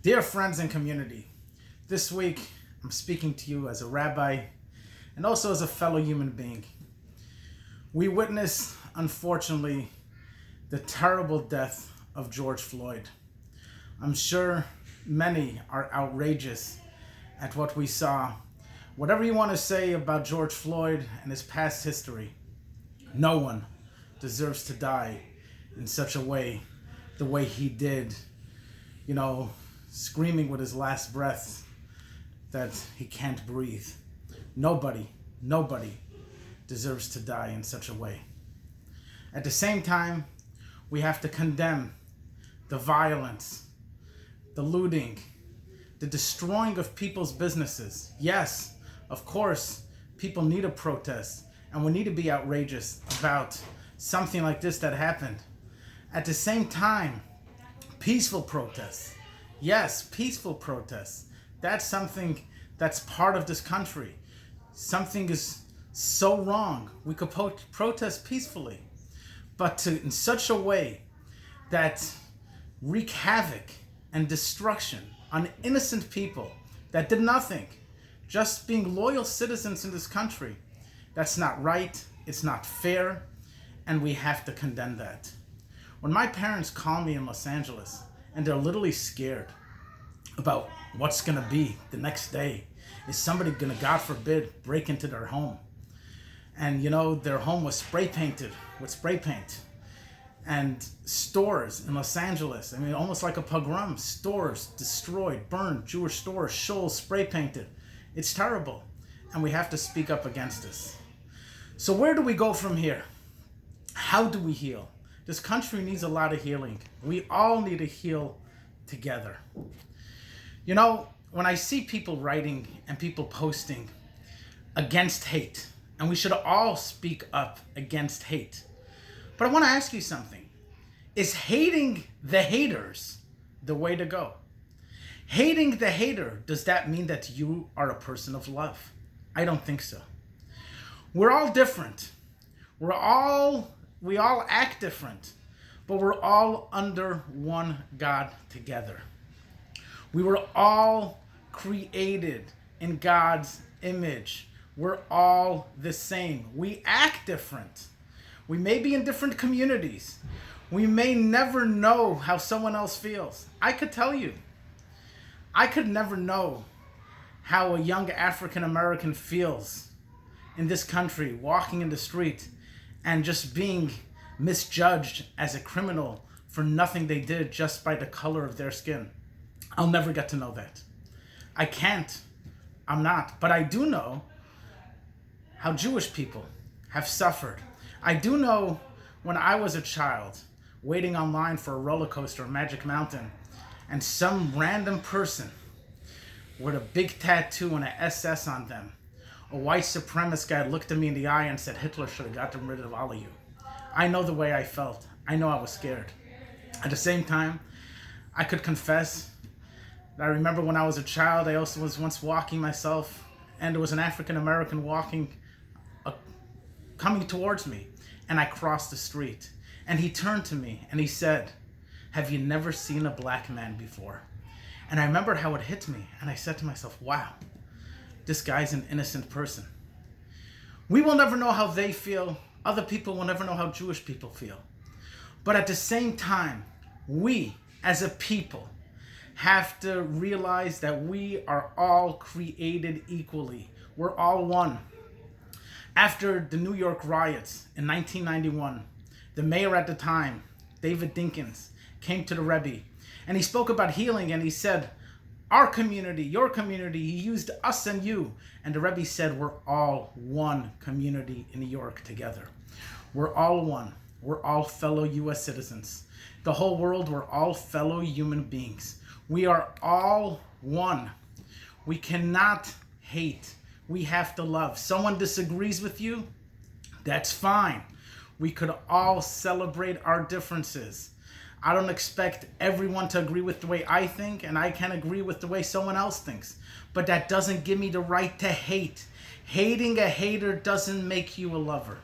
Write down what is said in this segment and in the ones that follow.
Dear friends and community, this week I'm speaking to you as a rabbi and also as a fellow human being. We witnessed, unfortunately, the terrible death of George Floyd. I'm sure many are outrageous at what we saw. Whatever you want to say about George Floyd and his past history, no one deserves to die in such a way, the way he did, screaming with his last breath that he can't breathe. Nobody deserves to die in such a way. At the same time, we have to condemn the violence, the looting, the destroying of people's businesses. Yes, of course, people need a protest, and we need to be outrageous about something like this that happened. At the same time, peaceful protests. Yes, peaceful protests. That's something that's part of this country. Something is so wrong. We could protest peacefully, but in such a way that wreak havoc and destruction on innocent people that did nothing, just being loyal citizens in this country. That's not right. It's not fair, and we have to condemn that. When my parents call me in Los Angeles, and they're literally scared about what's gonna be the next day. Is somebody gonna, God forbid, break into their home? And their home was spray painted with spray paint. And stores in Los Angeles, almost like a pogrom, stores destroyed, burned, Jewish stores, Shoals spray painted. It's terrible, and we have to speak up against this. So where do we go from here? How do we heal? This country needs a lot of healing. We all need to heal together. When I see people writing and people posting against hate, and we should all speak up against hate. But I want to ask you something. Is hating the haters the way to go? Hating the hater, does that mean that you are a person of love? I don't think so. We're all different. We all act different, but we're all under one God together. We were all created in God's image. We're all the same. We act different. We may be in different communities. We may never know how someone else feels. I could tell you, I could never know how a young African American feels in this country, walking in the street and just being misjudged as a criminal for nothing they did just by the color of their skin. I'll never get to know that. I can't. I'm not. But I do know how Jewish people have suffered. I do know when I was a child waiting online for a roller coaster in Magic Mountain, and some random person with a big tattoo and an SS on them, a white supremacist guy, looked at me in the eye and said, Hitler should have gotten rid of all of you. I know the way I felt. I know I was scared. At the same time, I could confess that I remember when I was a child, I also was once walking myself, and there was an African American coming towards me, and I crossed the street, and he turned to me and he said, have you never seen a black man before? And I remember how it hit me, and I said to myself, wow, this guy's an innocent person. We will never know how they feel. Other people will never know how Jewish people feel. But at the same time, we as a people have to realize that we are all created equally. We're all one. After the New York riots in 1991, the mayor at the time, David Dinkins, came to the Rebbe, and he spoke about healing, and he said, our community, your community, he used us and you. And the Rebbe said, we're all one community in New York together. We're all one. We're all fellow U.S. citizens. The whole world, we're all fellow human beings. We are all one. We cannot hate. We have to love. Someone disagrees with you, that's fine. We could all celebrate our differences. I don't expect everyone to agree with the way I think, and I can't agree with the way someone else thinks. But that doesn't give me the right to hate. Hating a hater doesn't make you a lover.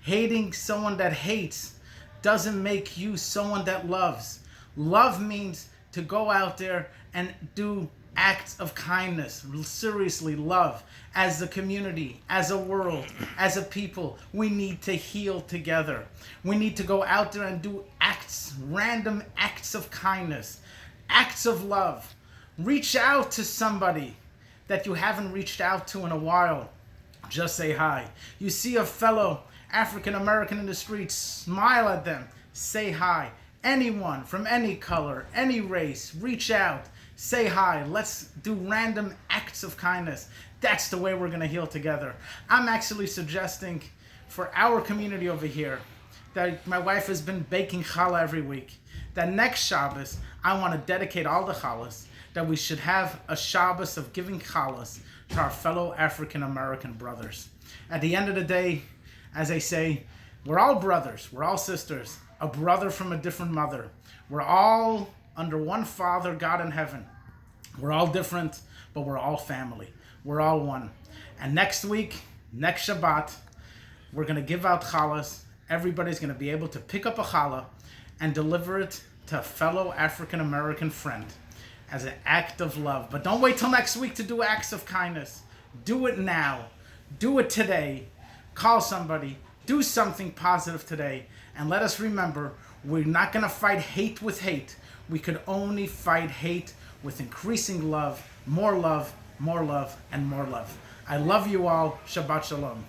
Hating someone that hates doesn't make you someone that loves. Love means to go out there and do acts of kindness, seriously love. As a community, as a world, as a people, we need to heal together. We need to go out there and do acts, random acts of kindness, acts of love. Reach out to somebody that you haven't reached out to in a while. Just say hi. You see a fellow African American in the street, smile at them, say hi. Anyone from any color, any race, reach out, say hi. Let's do random acts of kindness. That's the way we're going to heal together. I'm actually suggesting for our community over here that my wife has been baking challah every week. That next Shabbos, I want to dedicate all the challahs, that we should have a Shabbos of giving challahs to our fellow African American brothers. At the end of the day, as I say, we're all brothers, we're all sisters, a brother from a different mother. We're all under one Father, God in heaven. We're all different, but we're all family. We're all one. And next week, next Shabbat, we're going to give out challahs. Everybody's going to be able to pick up a challah and deliver it to a fellow African American friend as an act of love. But don't wait till next week to do acts of kindness. Do it now. Do it today. Call somebody. Do something positive today. And let us remember, we're not going to fight hate with hate. We could only fight hate with increasing love, more love, more love, and more love. I love you all. Shabbat Shalom.